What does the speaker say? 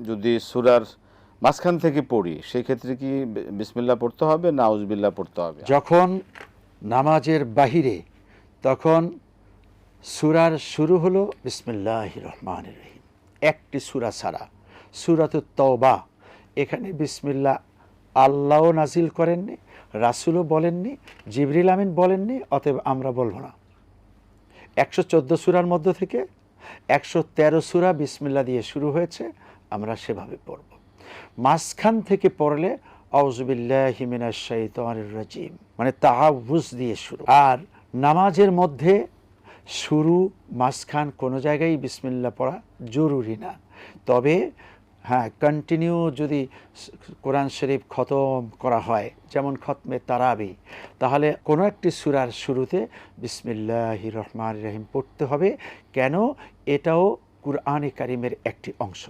যদি সূরার মাঝখান থেকে পড়ি সেক্ষেত্রে কি বিসমিল্লাহ পড়তে হবে না আউযুবিল্লাহ পড়তে হবে? যখন নামাজের বাহিরে তখন সূরার শুরু হলো বিসমিল্লাহির রহমানির রহিম, একটি সূরা ছাড়া সূরাতুত তওবা, এখানে বিসমিল্লাহ আল্লাহও নাজিল করেননি, রাসূলও বলেননি, জিবরিল আমিন বলেননি, অতএব আমরা বলবো না। 114 সূরার মধ্য থেকে 113 সূরা বিসমিল্লাহ দিয়ে শুরু হয়েছে, আমরা সেভাবে পড়ব। মাঝখান থেকে পড়লে আউযুবিল্লাহি মিনাশ শাইতানির রাজিম, মানে তাআউযুজ দিয়ে শুরু। আর নামাজের মধ্যে শুরু মাঝখান কোনো জায়গায় বিসমিল্লাহ পড়া জরুরি না। তবে হ্যাঁ, কন্টিনিউ যদি কোরআন শরীফ খতম করা হয়, যেমন খতমে তারাবি, তাহলে কোনো একটি সূরার শুরুতে বিসমিল্লাহির রহমানির রহিম পড়তে হবে। কেন? এটাও কুরআনে কারীমের একটি অংশ।